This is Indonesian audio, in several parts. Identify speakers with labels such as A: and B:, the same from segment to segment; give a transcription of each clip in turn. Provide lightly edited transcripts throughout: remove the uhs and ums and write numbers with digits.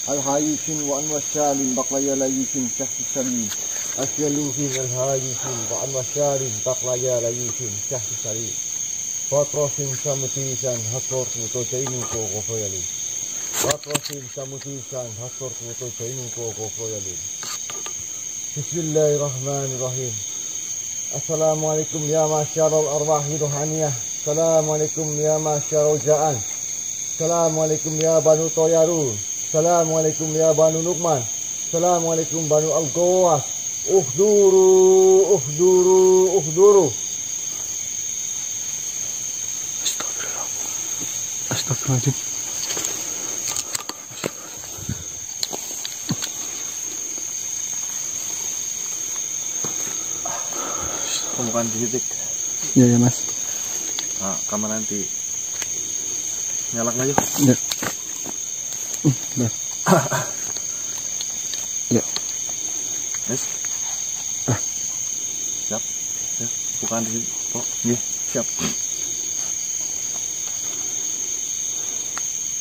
A: الهايفين وأنواع السالم بقليا ليفين شخص سليم أسيلوفين الهايفين وأنواع السالم بقليا ليفين شخص سليم Patrosin samutisan hakor kuto chainu ko gofoyalin. Patrosin samutisan hakor kuto chainu ko gofoyalin. Bismillahirrahmanirrahim. Assalamualaikum ya masyarul arwahi ruhaniyah. Assalamualaikum ya masyarul ja'an. Assalamualaikum ya banu toyaru. Assalamualaikum ya banu nukman. Assalamualaikum banu al-gawas. Uhduru, uhduru, uhduru.
B: Astagfirullahaladzim.
A: Bukan di titik.
B: Iya ya mas.
A: Nah, kamar nanti nyalakan aja.
B: Ya. Nah. Ya.
A: Yes. Siap. Ya, bukan di titik. Oh, iya, siap.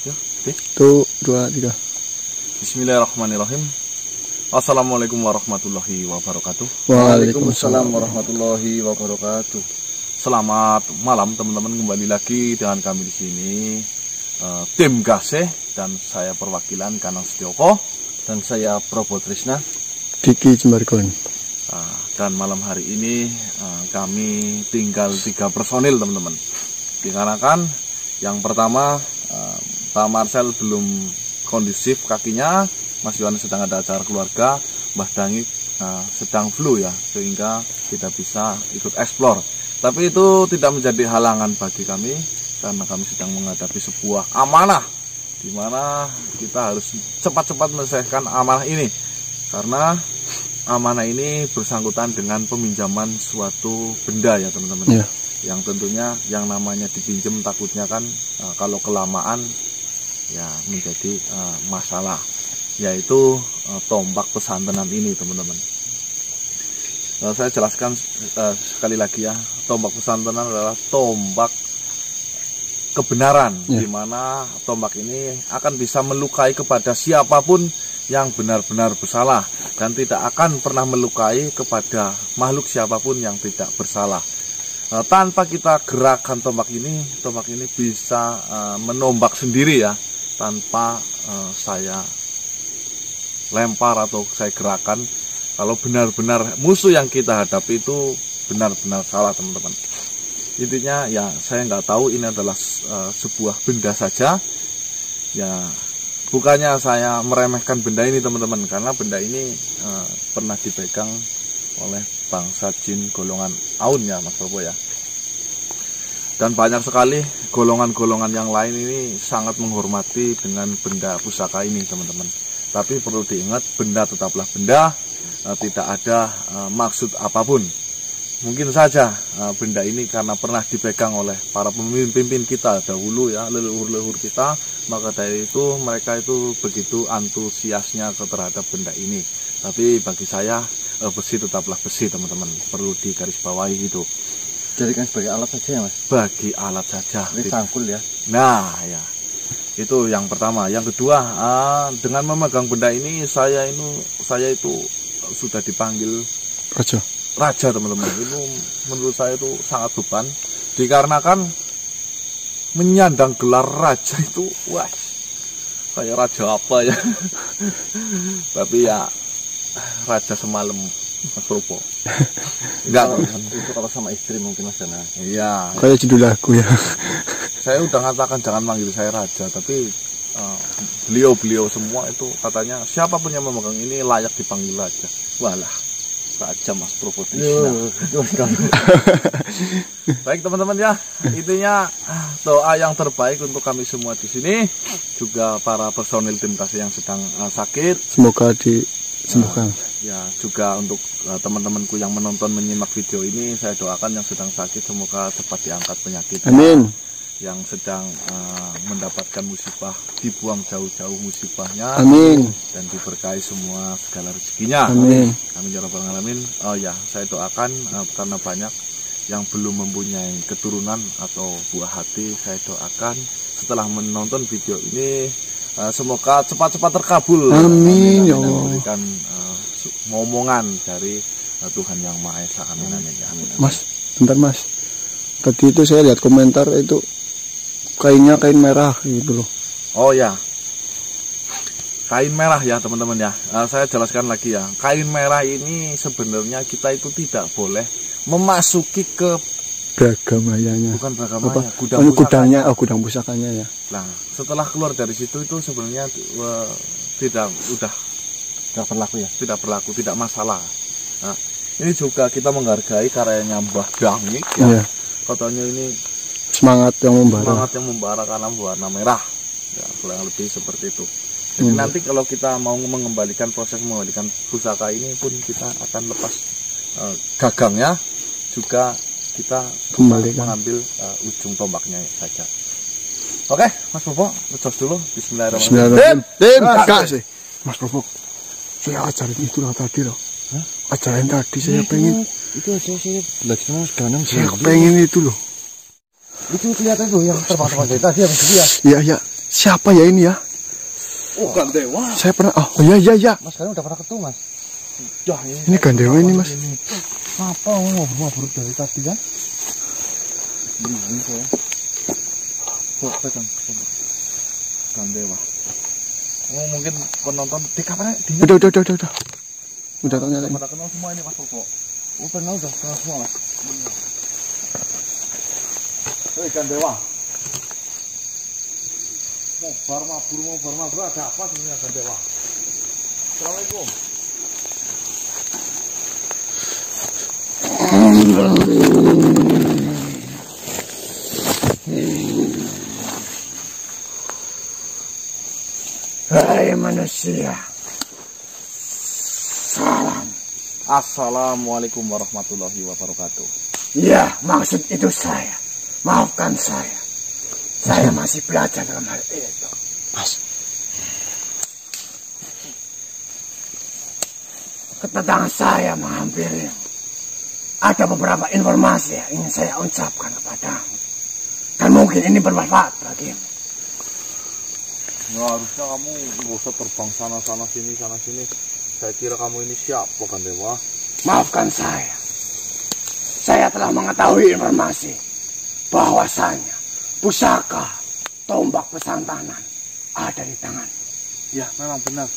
A: Ya, oke.
B: 1, 2, 3.
A: Bismillahirrahmanirrahim. Assalamualaikum warahmatullahi wabarakatuh.
B: Waalaikumsalam
A: warahmatullahi wabarakatuh. Selamat malam teman-teman, kembali lagi dengan kami di sini tim Gaseh dan saya perwakilan Kanang Setioko dan saya Probo Trisna
B: Diki Jembargon.
A: Dan malam hari ini kami tinggal 3 personil teman-teman. Dikarenakan yang pertama Pak Marcel belum kondusif kakinya, Mas Yohanes sedang ada acara keluarga, Mbah Dangi sedang flu ya, sehingga tidak bisa ikut eksplor. Tapi itu tidak menjadi halangan bagi kami, karena kami sedang menghadapi sebuah amanah, di mana kita harus cepat-cepat menyelesaikan amanah ini. Karena amanah ini bersangkutan dengan peminjaman suatu benda ya teman-teman.
B: Ya.
A: Yang tentunya yang namanya dipinjam takutnya kan kalau kelamaan ya menjadi masalah, yaitu tombak pesantrenan ini teman-teman. Saya jelaskan sekali lagi ya, tombak pesantrenan adalah tombak kebenaran, di mana tombak ini akan bisa melukai kepada siapapun yang benar-benar bersalah dan tidak akan pernah melukai kepada makhluk siapapun yang tidak bersalah. Tanpa kita gerakan tombak ini bisa menombak sendiri ya, tanpa saya lempar atau saya gerakan. Kalau benar-benar musuh yang kita hadapi itu benar-benar salah teman-teman. Intinya ya saya nggak tahu, ini adalah sebuah benda saja ya. Bukannya saya meremehkan benda ini teman-teman, karena benda ini pernah dipegang oleh bangsa jin golongan Aun ya Mas Bobo ya. Dan banyak sekali golongan-golongan yang lain ini sangat menghormati dengan benda pusaka ini teman-teman. Tapi perlu diingat, benda tetaplah benda, tidak ada maksud apapun. Mungkin saja benda ini karena pernah dipegang oleh para pemimpin kita dahulu ya, leluhur-leluhur kita, maka dari itu mereka itu begitu antusiasnya terhadap benda ini. Tapi bagi saya besi tetaplah besi teman-teman, perlu digarisbawahi itu.
B: Jadikan sebagai alat saja ya mas?
A: Bagi alat saja.
B: Ini sangkul ya?
A: Nah ya, itu yang pertama. Yang kedua, dengan memegang benda ini saya itu sudah dipanggil raja teman-teman. Itu menurut saya itu sangat beban, dikarenakan menyandang gelar raja itu, wah, saya raja apa ya? Tapi ya raja semalam Mas Probo. Enggak,
B: itu kalau sama istri mungkin mas Dana.
A: Iya.
B: Kayak judul lagu ya.
A: Saya udah ngatakan jangan manggil saya raja, tapi beliau semua itu katanya siapapun yang memegang ini layak dipanggil raja. Walah, raja Mas Probo. Baik teman-teman ya, intinya doa yang terbaik untuk kami semua di sini, juga para personil tim kasih yang sedang sakit.
B: Semoga disembuhkan.
A: Ya, juga untuk teman-temanku yang menonton menyimak video ini, saya doakan yang sedang sakit semoga cepat diangkat penyakitnya.
B: Amin.
A: Yang sedang mendapatkan musibah dibuang jauh-jauh musibahnya.
B: Amin.
A: Dan diberkahi semua segala rezekinya.
B: Amin.
A: Amin ya rabbal alamin. Oh ya, saya doakan karena banyak yang belum mempunyai keturunan atau buah hati, saya doakan setelah menonton video ini semoga cepat-cepat terkabul.
B: Amin, ya
A: Dan
B: Allah.
A: memberikan momongan dari Tuhan Yang Maha Esa. Amin, amin, ya, amin, amin.
B: Mas, bentar Mas. Tadi itu saya lihat komentar itu kainnya kain merah gitu loh.
A: Oh ya, kain merah ya teman-teman ya. Saya jelaskan lagi ya. Kain merah ini sebenarnya kita itu tidak boleh memasuki ke
B: Beragamayanya.
A: bukan
B: Apa?
A: beragamanya, gudang
B: Oh,
A: pusaka.
B: gudangnya, gudang pusakanya ya.
A: Nah, setelah keluar dari situ itu sebenarnya tidak berlaku ya, tidak berlaku, tidak masalah. Nah, ini juga kita menghargai karyanya Mbah Dangik ya.
B: Iya.
A: Katanya ini
B: Semangat yang membara.
A: semangat yang membara karena warna merah. Ya, kurang lebih seperti itu. Jadi nanti kalau kita mau proses mengembalikan pusaka ini pun kita akan lepas gagangnya, juga kita
B: Kembalikan.
A: mengambil ujung tombaknya saja. Oke, Mas Bobo, ngecos dulu. Bismillahirrahmanirrahim.
B: Bismillahirrahmanirrahim. Kasih. Mas Bobo, saya ajarin itu loh tadi loh. Ajarin tadi saya pengen.
C: Itu saya lagi mau sekarang
B: Saya pengen itu loh.
C: itu kelihatan tuh yang terbang-terbang dari tadi yang dia.
B: Iya, iya. Siapa ya ini ya?
A: Oh, Gandewa.
B: Saya pernah. Oh, iya, iya, iya.
C: Mas kalian udah pernah ketemu Mas?
A: Ya,
B: Ini Gandewa ini Mas.
C: Apa ngobrol dari tadi kan? Ini saya.
A: Kok pegang Gandewa. Oh, mungkin penonton di kamarnya di
B: Udah. Udah tanya tanya.
A: pada kenal semua ini Mas Bobo.
C: Oh pernah udah pernah semua Mas.
A: Hei Gandewa. Mau bar mabur ada apa sebenarnya Gandewa? Assalamualaikum.
D: Hai manusia, salam.
A: Assalamualaikum warahmatullahi wabarakatuh.
D: Ya, maksud itu saya. Maafkan saya. Saya masih belajar dalam hal itu.
B: Mas.
D: Kedatangan saya menghampiri. Ada beberapa informasi yang ingin saya ucapkan kepadamu. Dan mungkin ini bermanfaat bagimu.
A: Ya, harusnya kamu nggak usah terbang sana sini. Saya kira kamu ini siapa Gandewa?
D: Maafkan saya. Saya telah mengetahui informasi bahwasanya pusaka tombak pesantanan ada di tangan.
A: Ya, memang benar.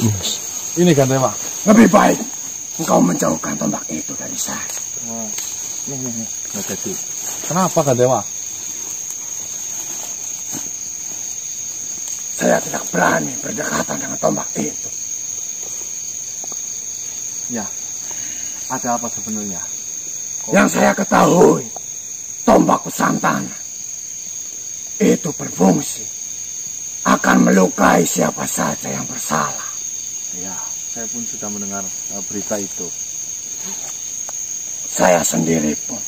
B: Mas.
A: Ini Gandewa.
D: Lebih baik engkau menjauhkan tombak itu dari saya.
A: Oh, nih. Nggak jadi. Kenapa Gandewa?
D: Saya tidak berani berdekatan dengan tombak itu.
A: Ya, ada apa sebenarnya?
D: Yang saya ketahui, tombak pesantanan itu berfungsi akan melukai siapa saja yang bersalah.
A: Ya, saya pun sudah mendengar berita itu.
D: Saya sendiri pun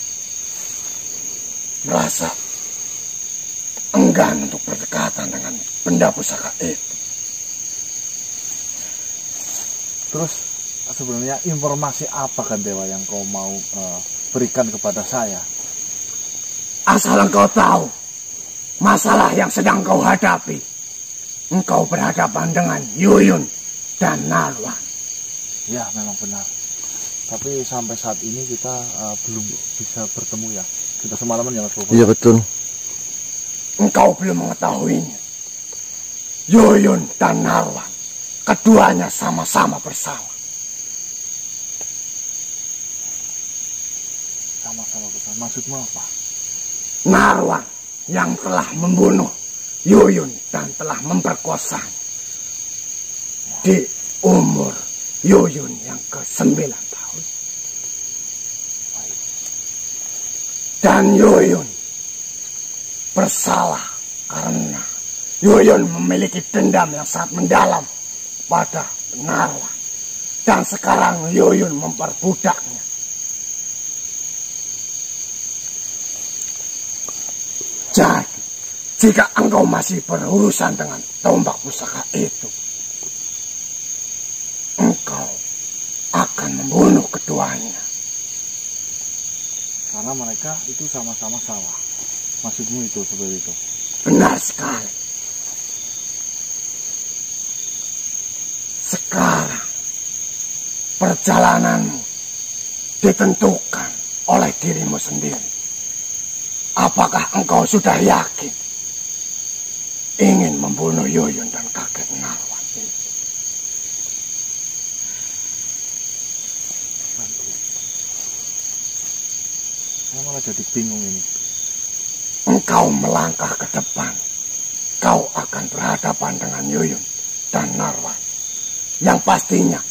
D: merasa enggan untuk berdekatan dengan benda pusaka itu.
A: Terus sebenarnya informasi apa Gandewa yang kau mau berikan kepada saya?
D: Asal engkau tahu masalah yang sedang kau hadapi. Engkau berhadapan dengan Yuyun dan Narwan.
A: Ya, memang benar. Tapi sampai saat ini kita belum bisa bertemu ya. Kita semalaman ya Mas Bobo.
B: Iya betul.
D: Engkau belum mengetahuinya. Yuyun dan Narwan, keduanya sama-sama bersalah.
A: Sama-sama besar. Maksudmu apa?
D: Narwan yang telah membunuh Yuyun dan telah memperkosa di umur Yuyun yang ke-9 tahun. Dan Yuyun bersalah karena Yuyun memiliki dendam yang sangat mendalam pada Narwan. Dan sekarang Yuyun memperbudaknya. Jadi, jika engkau masih berurusan dengan tombak pusaka itu, engkau akan membunuh keduanya.
A: Karena mereka itu sama-sama salah. Maksudmu itu seperti itu?
D: Benar sekali. Sekarang perjalananmu ditentukan oleh dirimu sendiri. Apakah engkau sudah yakin ingin membunuh Yuyun dan kakek Narwan ini?
A: Saya malah jadi bingung ini.
D: Engkau melangkah ke depan, kau akan berhadapan dengan Yuyun dan Narwan. Yang pastinya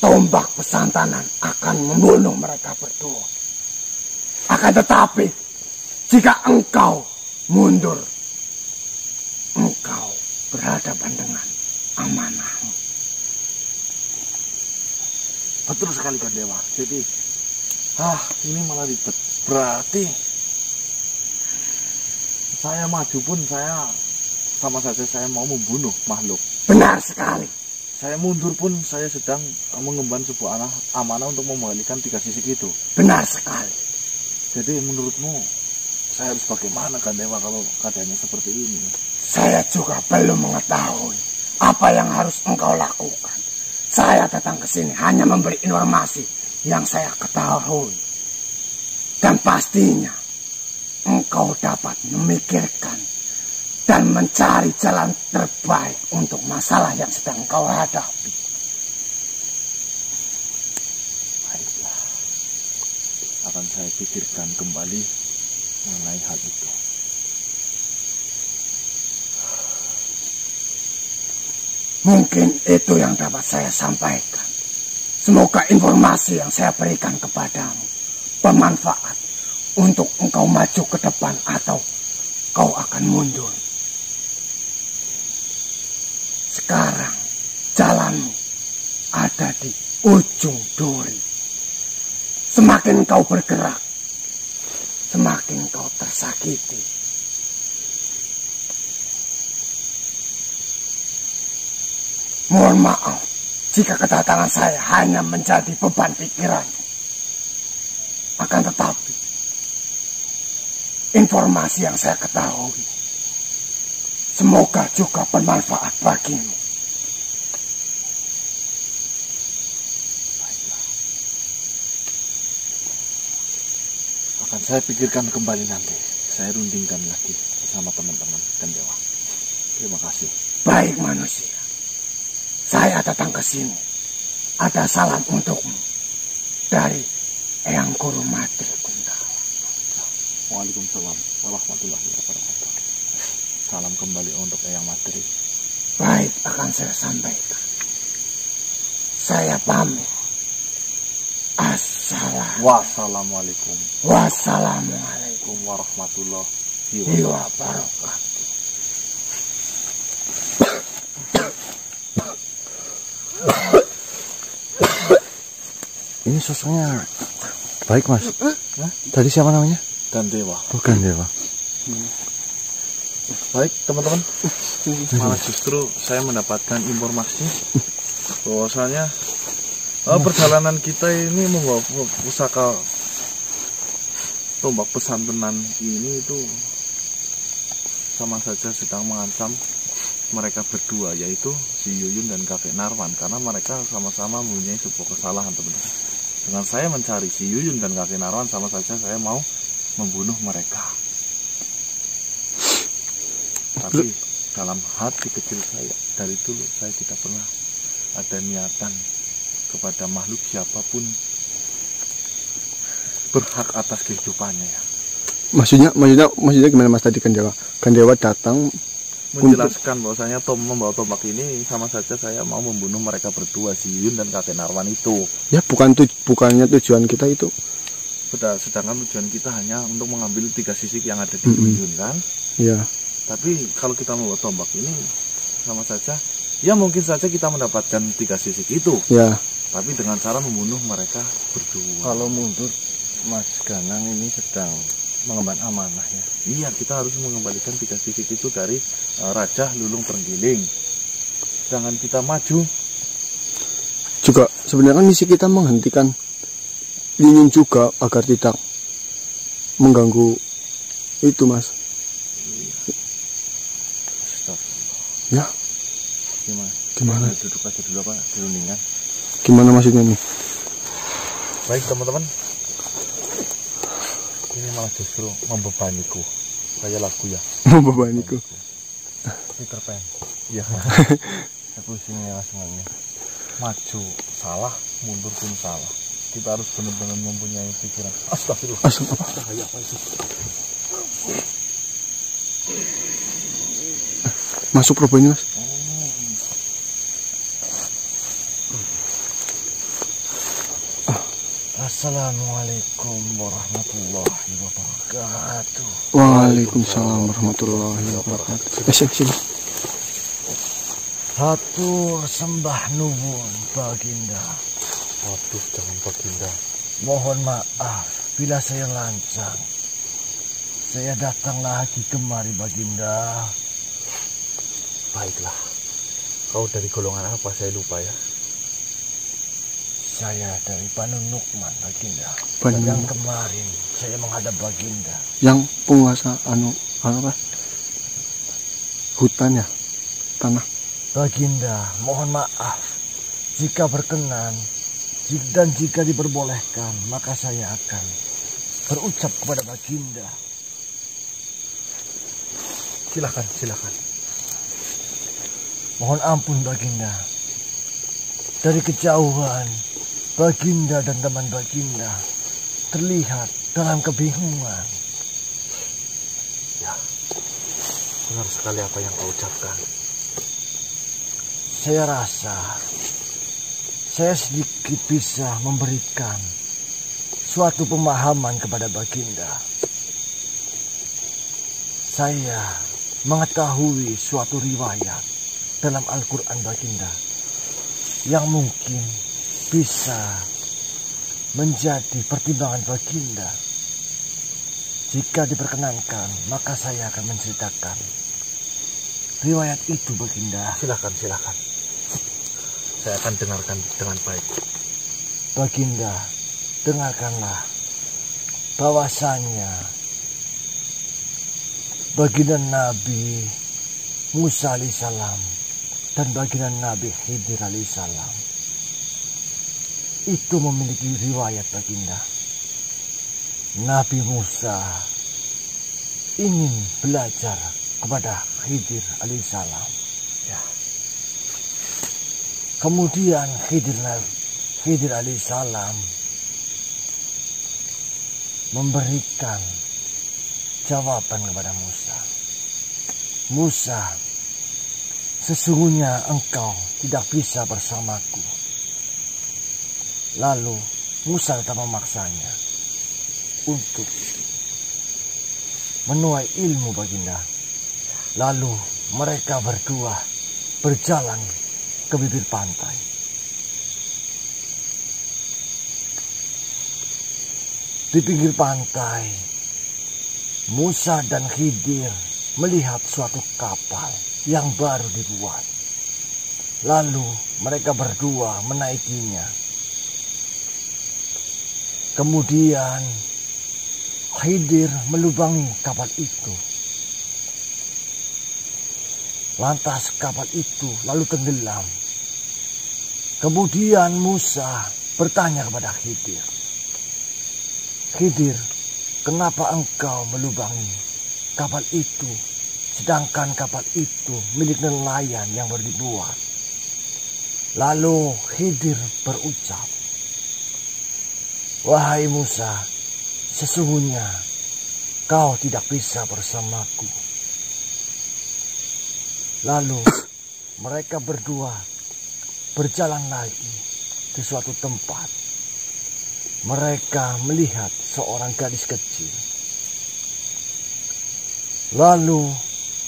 D: tombak pesantanan akan membunuh mereka berdua. Akan tetapi, jika engkau mundur, engkau berhadapan dengan amanahmu.
A: Betul sekali kan Dewa. Jadi, ini malah ribet. Berarti saya maju pun saya sama saja saya mau membunuh makhluk.
D: Benar sekali.
A: Saya mundur pun saya sedang mengemban sebuah amanah untuk mengembalikan 3 sisik itu.
D: Benar sekali.
A: Jadi menurutmu saya harus bagaimana kan Dewa kalau keadaannya seperti ini?
D: Saya juga belum mengetahui apa yang harus engkau lakukan. Saya datang ke sini hanya memberi informasi yang saya ketahui. Dan pastinya engkau dapat memikirkan dan mencari jalan terbaik untuk masalah yang sedang engkau hadapi.
A: Baiklah, akan saya pikirkan kembali mengenai hal itu.
D: Mungkin itu yang dapat saya sampaikan. Semoga informasi yang saya berikan kepadamu bermanfaat untuk engkau maju ke depan atau kau akan mundur. Sekarang jalanmu ada di ujung duri. Semakin kau bergerak, semakin kau tersakiti. Mohon maaf jika kedatangan saya hanya menjadi beban pikiran. Akan tetapi, informasi yang saya ketahui semoga juga bermanfaat bagimu.
A: Akan saya pikirkan kembali nanti. Saya rundingkan lagi bersama teman-teman dan Dewa. Terima kasih.
D: Baik manusia. Saya datang ke sini. Ada salam untukmu dari Eyang Guru Matri Gundala.
A: Waalaikumsalam warahmatullahi wabarakatuh. Salam kembali untuk Eyang Matri.
D: Baik, akan saya sampaikan. Saya pamit.
A: Wassalamualaikum
D: Wassalamualaikum
A: warahmatullahi
D: wabarakatuh.
C: Ini sosoknya baik, Mas. Tadi siapa namanya?
A: Dan Dewa.
C: Bukan Dewa.
A: Baik teman-teman, malah justru saya mendapatkan informasi bahwasanya perjalanan kita ini membawa pusaka tombak pesantenan ini itu sama saja sedang mengancam mereka berdua, yaitu si Yuyun dan kakek Narwan, karena mereka sama-sama mempunyai sebuah kesalahan teman-teman. Dengan saya mencari si Yuyun dan kakek Narwan sama saja saya mau membunuh mereka. Tapi dalam hati kecil saya dari dulu saya tidak pernah ada niatan kepada makhluk siapapun berhak atas kehidupannya ya.
B: Maksudnya gimana Mas tadi kan Dewa datang
A: menjelaskan bahwasanya membawa tombak ini sama saja saya mau membunuh mereka berdua, si Yuyun dan kakek Narwan itu.
B: Ya bukannya tujuan kita itu.
A: Sedangkan tujuan kita hanya untuk mengambil 3 sisik yang ada di Yuyun kan.
B: Iya.
A: Tapi kalau kita membawa tombak ini sama saja, ya mungkin saja kita mendapatkan 3 sisik itu.
B: Ya.
A: Tapi dengan cara membunuh mereka berdua.
C: Kalau mundur, Mas Ganang ini sedang mengemban amanah ya.
A: Iya, kita harus mengembalikan 3 sisik itu dari Raja Lulung Terenggiling. Sedangkan kita maju.
B: Juga sebenarnya kan misi kita menghentikan Yuyun juga agar tidak mengganggu itu Mas. Ya. Gimana?
C: Duduk aja dulu apa? Dirundingkan.
B: Gimana maksudnya nih?
A: Baik teman-teman, ini malah justru membebaniku kayak lagu ya.
B: Membebaniku.
C: Peter Pan.
A: Iya.
C: Aku sini ya senangnya.
A: Maju salah, mundur pun salah. Kita harus benar-benar mempunyai pikiran. Astagfirullah.
B: Bahaya apa itu? Masuk Probo ini, Mas.
C: Assalamualaikum warahmatullahi wabarakatuh.
B: Waalaikumsalam warahmatullahi wabarakatuh. Sini.
C: Hatur sembah nuwun Baginda.
A: Aduh, jangan Baginda.
C: Mohon maaf bila saya lancang. Saya datang lagi kemari Baginda.
A: Baiklah. Kau dari golongan apa? Saya lupa ya.
C: Saya dari Banu Nukman Baginda.
B: Banu
C: Dan yang
B: Nukman.
C: kemarin saya menghadap Baginda.
B: Yang penguasa apa? Hutan ya? Tanah.
C: Baginda, mohon maaf. Jika berkenan dan jika diperbolehkan, maka saya akan berucap kepada Baginda.
A: Silakan.
C: Mohon ampun Baginda. Dari kejauhan, Baginda dan teman Baginda terlihat dalam kebingungan.
A: Ya, benar sekali apa yang kau ucapkan.
C: Saya rasa saya sedikit bisa memberikan suatu pemahaman kepada Baginda. Saya mengetahui suatu riwayat dalam Al-Quran Baginda yang mungkin bisa menjadi pertimbangan Baginda. Jika diperkenankan, maka saya akan menceritakan riwayat itu Baginda.
A: Silakan. Saya akan dengarkan dengan baik.
C: Baginda, dengarkanlah bahwasanya Baginda Nabi Musa alaihissalam dan Baginda Nabi Khidir alaihissalam itu memiliki riwayat Baginda. Nabi Musa ingin belajar kepada Khidir alaihissalam.
A: Ya.
C: Kemudian Khidir alaihissalam memberikan jawaban kepada Musa. Musa, sesungguhnya engkau tidak bisa bersamaku. Lalu Musa tetap memaksanya untuk menuai ilmu Baginda. Lalu mereka berdua berjalan ke bibir pantai. Di pinggir pantai, Musa dan Khidir melihat suatu kapal yang baru dibuat. Lalu mereka berdua menaikinya. Kemudian Khidir melubangi kapal itu. Lantas kapal itu lalu tenggelam. Kemudian Musa bertanya kepada Khidir, "Khidir, kenapa engkau melubangi kapal itu, sedangkan kapal itu milik nelayan yang baru dibuat?" Lalu Khidir berucap, "Wahai Musa, sesungguhnya kau tidak bisa bersamaku." Lalu mereka berdua berjalan lagi ke suatu tempat. Mereka melihat seorang gadis kecil. Lalu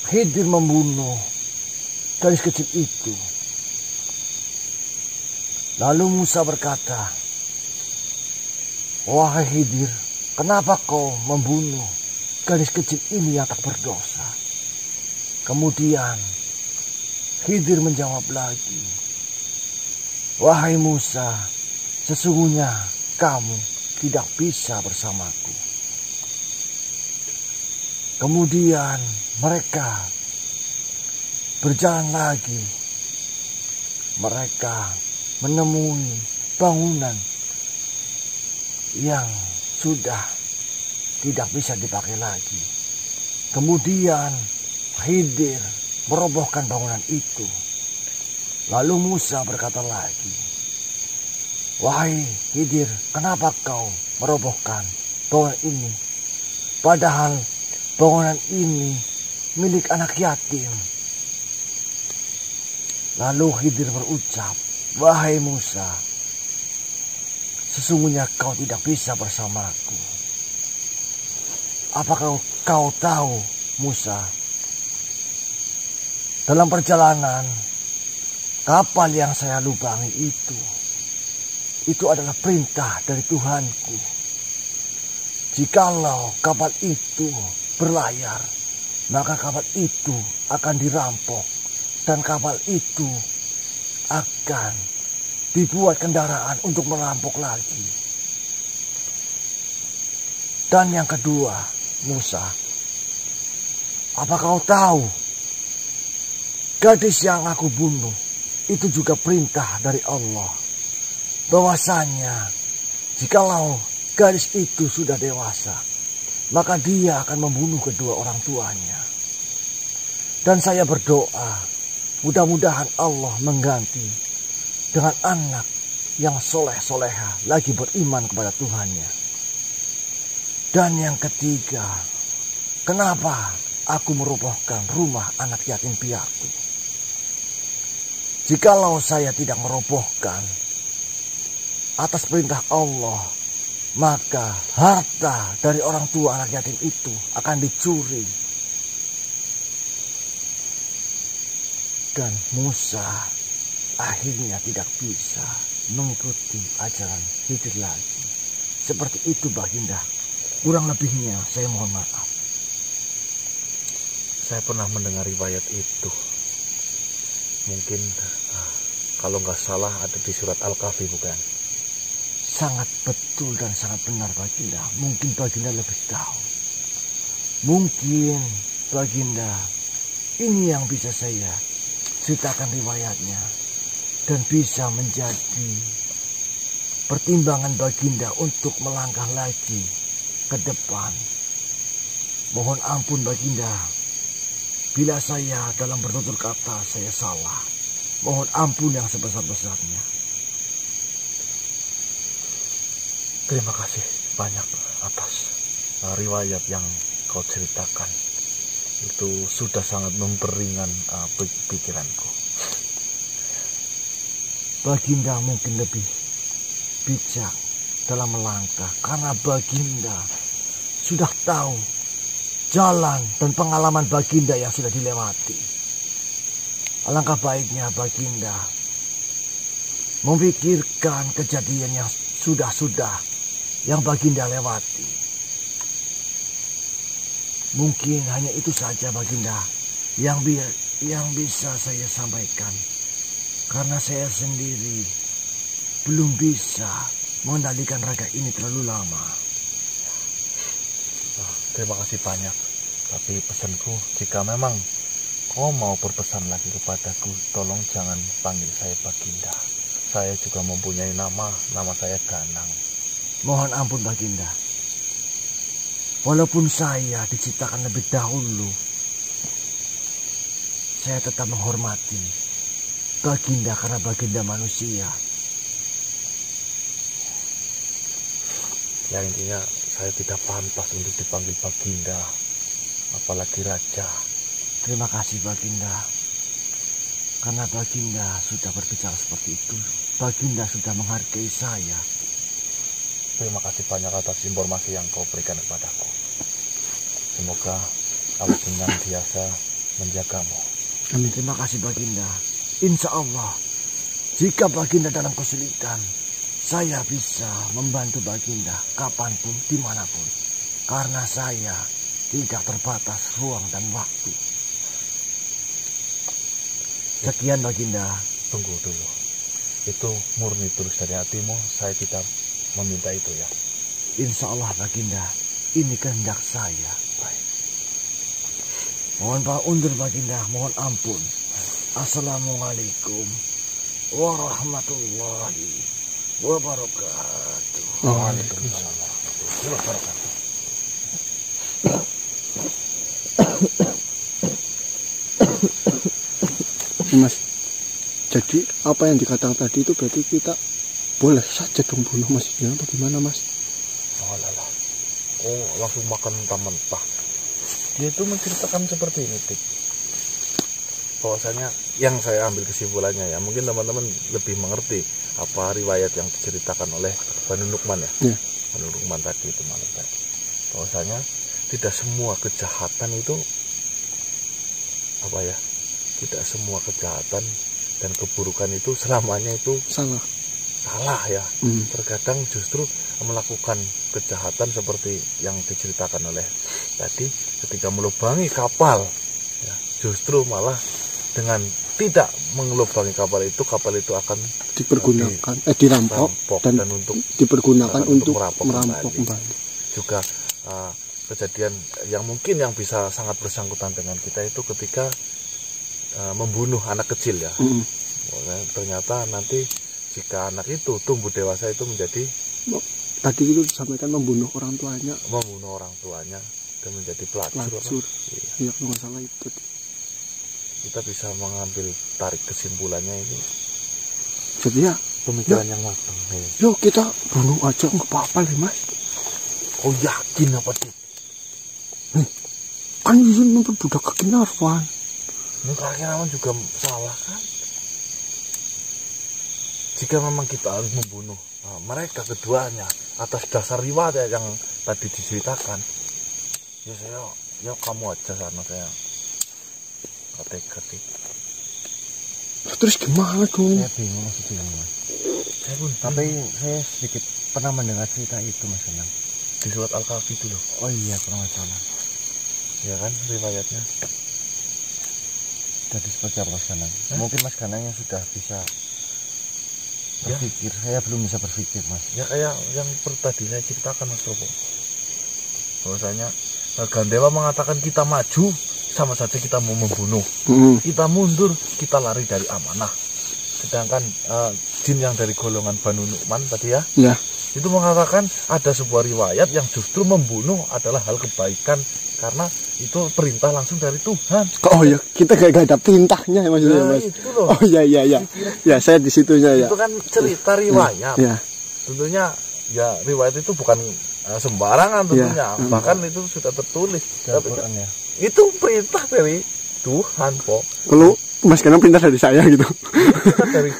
C: Khidir membunuh gadis kecil itu. Lalu Musa berkata, "Wahai Khidir, kenapa kau membunuh gadis kecil ini yang tak berdosa?" Kemudian Khidir menjawab lagi, "Wahai Musa, sesungguhnya kamu tidak bisa bersamaku." Kemudian mereka
E: berjalan lagi. Mereka menemui bangunan yang sudah tidak bisa dipakai lagi. Kemudian Khidir merobohkan bangunan itu. Lalu Musa berkata lagi, "Wahai Khidir, kenapa kau merobohkan bangunan ini? Padahal bangunan ini milik anak yatim." Lalu Khidir berucap, "Wahai Musa, sesungguhnya kau tidak bisa bersamaku. Apakah kau tahu, Musa, dalam perjalanan kapal yang saya lubangi itu adalah perintah dari Tuhanku. Jikalau kapal itu berlayar, maka kapal itu akan dirampok dan kapal itu akan dibuat kendaraan untuk merampok lagi. Dan yang kedua, Musa, apa kau tahu gadis yang aku bunuh itu juga perintah dari Allah, bahwasanya jikalau gadis itu sudah dewasa, maka dia akan membunuh kedua orang tuanya. Dan saya berdoa, mudah-mudahan Allah mengganti dengan anak yang soleh-soleha lagi beriman kepada Tuhannya. Dan yang ketiga, kenapa aku merobohkan rumah anak yatim piatu? Jikalau saya tidak merobohkan atas perintah Allah, maka harta dari orang tua anak yatim itu akan dicuri. Dan Musa akhirnya tidak bisa mengikuti ajaran Khidir lagi. Seperti itu Baginda. Kurang lebihnya saya mohon maaf.
A: Saya pernah mendengar riwayat itu. Mungkin kalau nggak salah ada di surat Al-Kahfi, bukan?
E: Sangat betul dan sangat benar Baginda. Mungkin Baginda lebih tahu. Mungkin Baginda ini yang bisa saya ceritakan riwayatnya dan bisa menjadi pertimbangan Baginda untuk melangkah lagi ke depan. Mohon ampun Baginda bila saya dalam bertutur kata saya salah. Mohon ampun yang sebesar-besarnya.
A: Terima kasih banyak atas riwayat yang kau ceritakan. Itu sudah sangat memperingan pikiranku.
E: Baginda mungkin lebih bijak dalam melangkah karena Baginda sudah tahu jalan dan pengalaman Baginda yang sudah dilewati. Alangkah baiknya Baginda memikirkan kejadian yang sudah yang Baginda lewati. Mungkin hanya itu saja Baginda yang bisa saya sampaikan. Karena saya sendiri belum bisa mengendalikan raga ini terlalu lama.
A: Terima kasih banyak. Tapi pesanku, jika memang kau mau berpesan lagi kepadaku, tolong jangan panggil saya Baginda. Saya juga mempunyai nama saya Ganang.
E: Mohon ampun Baginda. Walaupun saya diciptakan lebih dahulu, saya tetap menghormati Baginda karena Baginda manusia.
A: Ya intinya saya tidak pantas untuk dipanggil Baginda, apalagi Raja.
E: Terima kasih Baginda. Karena Baginda sudah berbicara seperti itu. Baginda sudah menghargai saya.
A: Terima kasih banyak atas informasi yang kau berikan kepadaku. Semoga Allah senantiasa menjagamu.
E: Amin. Terima kasih Baginda. Insya Allah, jika Baginda dalam kesulitan, saya bisa membantu Baginda kapanpun, dimanapun. Karena saya tidak terbatas ruang dan waktu. Sekian Baginda.
A: Tunggu dulu. Itu murni tulus dari hatimu, saya tidak meminta itu ya.
E: Insya Allah Baginda, ini kehendak saya.
A: Baik.
E: Mohon pak undur Baginda, mohon ampun. Assalamualaikum warahmatullahi wabarakatuh.
B: Waalaikumsalam
E: warahmatullahi wabarakatuh.
B: Mas, jadi apa yang dikatakan tadi itu berarti kita boleh saja dong bunuh Mas Yudian, bagaimana Mas?
A: Alah. Oh, langsung makan mentah-mentah. Dia itu menceritakan seperti ini, Tik. Bahwasanya yang saya ambil kesimpulannya ya, mungkin teman-teman lebih mengerti apa riwayat yang diceritakan oleh Banu Nu'man ya. Banu Nu'man tadi itu malam tadi. Bahwasanya tidak semua kejahatan itu apa ya? Tidak semua kejahatan dan keburukan itu selamanya itu salah ya. Terkadang justru melakukan kejahatan seperti yang diceritakan oleh tadi ketika melubangi kapal ya, justru malah dengan tidak mengelubangi kapal itu akan
B: dipergunakan dirampok dan untuk dipergunakan untuk merampok kembali.
A: Juga kejadian yang mungkin yang bisa sangat bersangkutan dengan kita itu ketika membunuh anak kecil ya. Ternyata nanti jika anak itu tumbuh dewasa itu menjadi
B: tadi itu disampaikan membunuh orang tuanya dan menjadi pelacur. Iya, kalau nggak salah itu.
A: Kita bisa mengambil tarik kesimpulannya ini.
B: Jadi ya
A: pemikiran yang matang.
B: Yuk kita bunuh aja nggak apa-apa nih Mas.
A: Kau yakin apa sih?
B: Kan Yuyun memperbudak Kaki Narwan.
A: Kaki Narwan juga salah kan? Jika memang kita harus membunuh mereka keduanya atas dasar riwayat yang tadi diceritakan, ya kamu aja sana, saya ketik.
B: Terus gimana dong?
E: Saya bingung maksudnya Mas. Tapi saya sedikit pernah mendengar cerita itu Mas Ganang.
A: Di surat Al-Kahfi itu loh.
E: Oh iya, kurang salah.
A: Ya kan riwayatnya.
E: Jadi seperti apa Mas Ganang? Mungkin Mas Ganang yang sudah bisa berpikir, saya belum bisa berpikir Mas.
A: Ya kayak yang tadi saya ceritakan Mas Robo. Bahwasanya Gandewa mengatakan kita maju sama saja kita mau membunuh. Kita mundur, kita lari dari amanah. Sedangkan jin yang dari golongan Banu Nu'man tadi ya, itu mengatakan ada sebuah riwayat yang justru membunuh adalah hal kebaikan karena itu perintah langsung dari Tuhan.
B: Oh ya, kita gak ada perintahnya maksudnya Mas.
A: Itu loh.
B: Oh iya. Ya, saya di situnya ya.
A: Itu kan cerita riwayat. Tentunya ya riwayat itu bukan sembarangan tentunya. Bahkan itu sudah tertulis dalam Quran ya. Itu perintah dari Tuhan kok.
B: Kalau Mas Ganang perintah dari saya gitu.
A: Perintah dari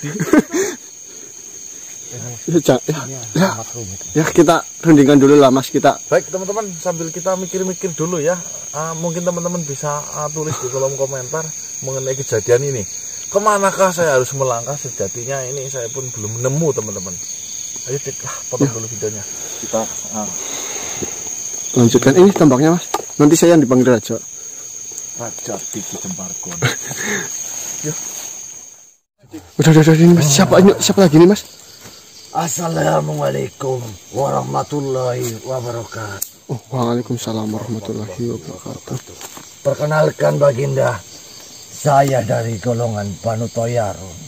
B: Ya kita rundingkan dulu lah Mas kita.
A: Baik teman-teman, sambil kita mikir-mikir dulu ya. Mungkin teman-teman bisa tulis di kolom komentar mengenai kejadian ini. Kemanakah saya harus melangkah? Sejatinya ini saya pun belum menemu teman-teman. Ayo potong dulu videonya. Kita
B: lanjutkan ini tampaknya Mas. Nanti saya yang dipanggil Raja.
A: Raja Tiki Cempargon.
B: Udah ini Mas. Siapa lagi nih Mas?
E: Assalamualaikum warahmatullahi wabarakatuh.
B: Waalaikumsalam warahmatullahi wabarakatuh.
E: Perkenalkan Baginda, saya dari golongan Banu Toyarun.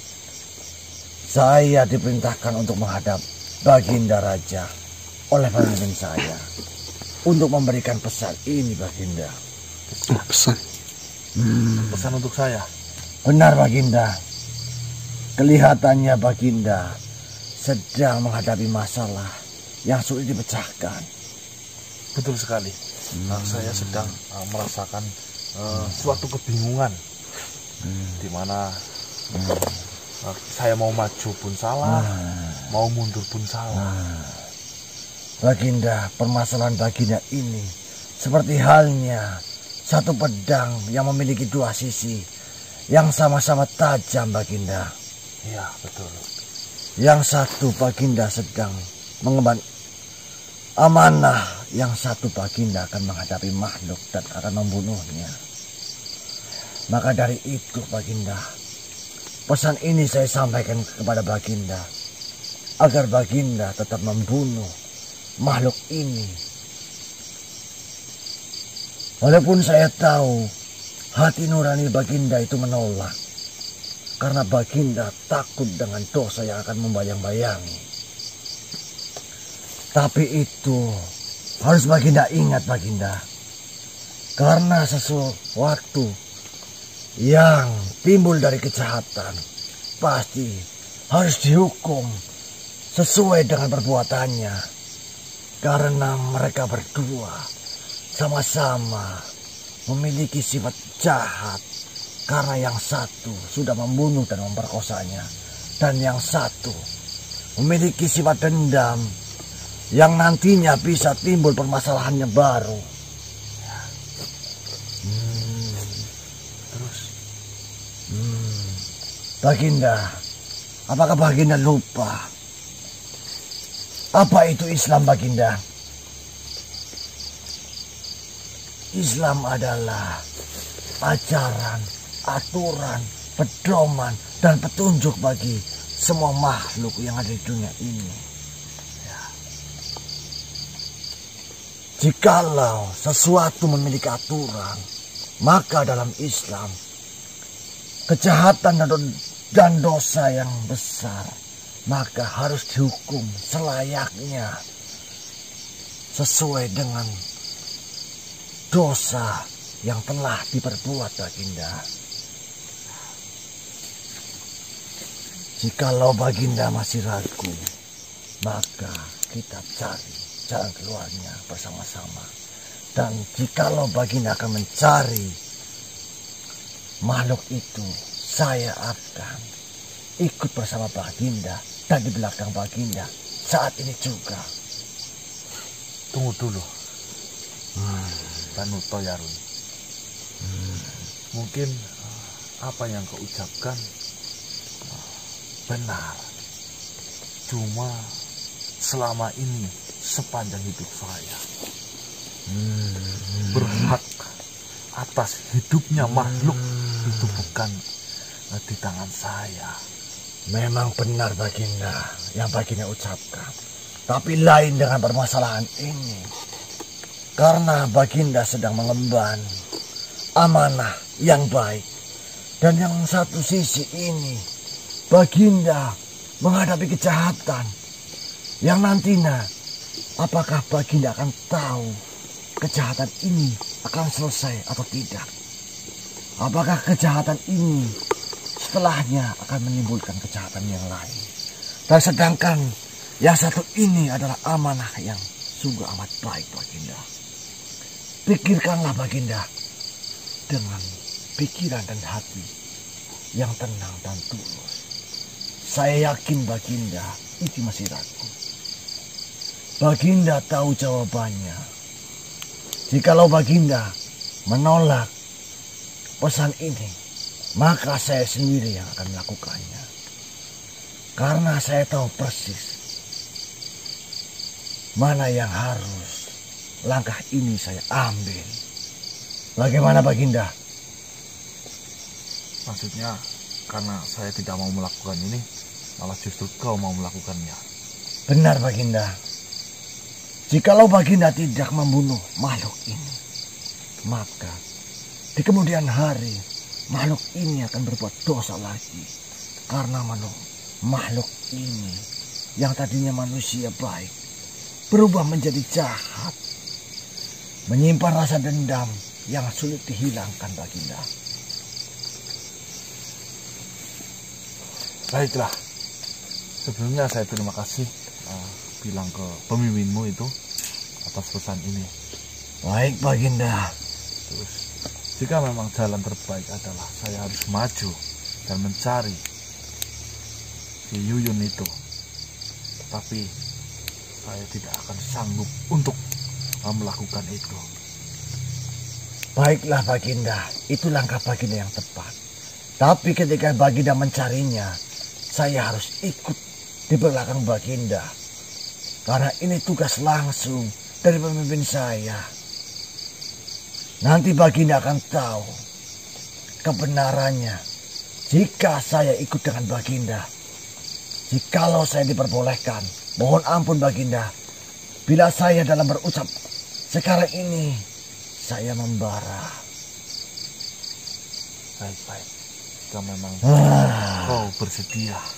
E: Saya diperintahkan untuk menghadap Baginda Raja oleh pemimpin saya untuk memberikan pesan ini Baginda.
B: Pesan?
A: Pesan untuk saya?
E: Benar Baginda. Kelihatannya Baginda sedang menghadapi masalah yang sulit dipecahkan.
A: Betul sekali. Saya sedang merasakan suatu kebingungan, di mana saya mau maju pun salah, mau mundur pun salah.
E: Baginda, permasalahan Baginda ini seperti halnya satu pedang yang memiliki dua sisi yang sama-sama tajam Baginda.
A: Iya betul.
E: Yang satu Baginda sedang mengemban amanah, yang satu Baginda akan menghadapi makhluk dan akan membunuhnya. Maka dari itu Baginda, pesan ini saya sampaikan kepada Baginda agar Baginda tetap membunuh makhluk ini. Walaupun saya tahu hati nurani Baginda itu menolak, karena Baginda takut dengan dosa yang akan membayang-bayangi. Tapi itu harus Baginda ingat, Baginda. Karena sesuatu yang timbul dari kejahatan pasti harus dihukum sesuai dengan perbuatannya. Karena mereka berdua sama-sama memiliki sifat jahat. Karena yang satu sudah membunuh dan memperkosanya, dan yang satu memiliki sifat dendam yang nantinya bisa timbul permasalahannya baru.
A: Terus?
E: Baginda, apakah Baginda lupa apa itu Islam, Baginda? Islam adalah ajaran, aturan, pedoman, dan petunjuk bagi semua makhluk yang ada di dunia ini. Ya. Jikalau sesuatu memiliki aturan, maka dalam Islam kejahatan dan dosa yang besar maka harus dihukum selayaknya sesuai dengan dosa yang telah diperbuat, Baginda. Jikalau Baginda masih ragu, maka kita cari jalan keluarnya bersama-sama. Dan jikalau Baginda akan mencari makhluk itu, saya akan ikut bersama Baginda dan di belakang Baginda saat ini juga.
A: Tunggu dulu. Tanuto Yarun. Mungkin apa yang kau ucapkan benar. Cuma selama ini sepanjang hidup saya berhak atas hidupnya makhluk itu bukan di tangan saya.
E: Memang benar, Baginda, yang Baginda ucapkan. Tapi lain dengan permasalahan ini. Karena Baginda sedang mengemban amanah yang baik. Dan yang satu sisi ini, Baginda menghadapi kejahatan. Yang nantinya, apakah Baginda akan tahu kejahatan ini akan selesai atau tidak? Apakah kejahatan ini setelahnya akan menimbulkan kejahatan yang lain? Dan sedangkan yang satu ini adalah amanah yang sungguh amat baik, Baginda. Pikirkanlah, Baginda, dengan pikiran dan hati yang tenang dan tulus. Saya yakin Baginda itu masih ragu. Baginda tahu jawabannya. Jikalau Baginda menolak pesan ini, maka saya sendiri yang akan melakukannya. Karena saya tahu persis mana yang harus langkah ini saya ambil. Bagaimana, Baginda?
A: Maksudnya karena saya tidak mau melakukan ini, malah justru kau mau melakukannya.
E: Benar, Baginda. Jikalau Baginda tidak membunuh makhluk ini, maka di kemudian hari makhluk ini akan berbuat dosa lagi. Karena makhluk ini yang tadinya manusia baik berubah menjadi jahat, menyimpan rasa dendam yang sulit dihilangkan, Baginda.
A: Baiklah, sebelumnya saya terima kasih bilang ke pemimpinmu itu atas pesan ini.
E: Baik, Baginda.
A: Terus, jika memang jalan terbaik adalah saya harus maju dan mencari si Yuyun itu, tapi saya tidak akan sanggup untuk melakukan itu.
E: Baiklah, Baginda, itu langkah Baginda yang tepat. Tapi ketika Baginda mencarinya, saya harus ikut di belakang Baginda. Karena ini tugas langsung dari pemimpin saya. Nanti Baginda akan tahu kebenarannya jika saya ikut dengan Baginda. Jikalau saya diperbolehkan, mohon ampun Baginda, bila saya dalam berucap sekarang ini saya membara.
A: Baik-baik. jika memang kau bersedia.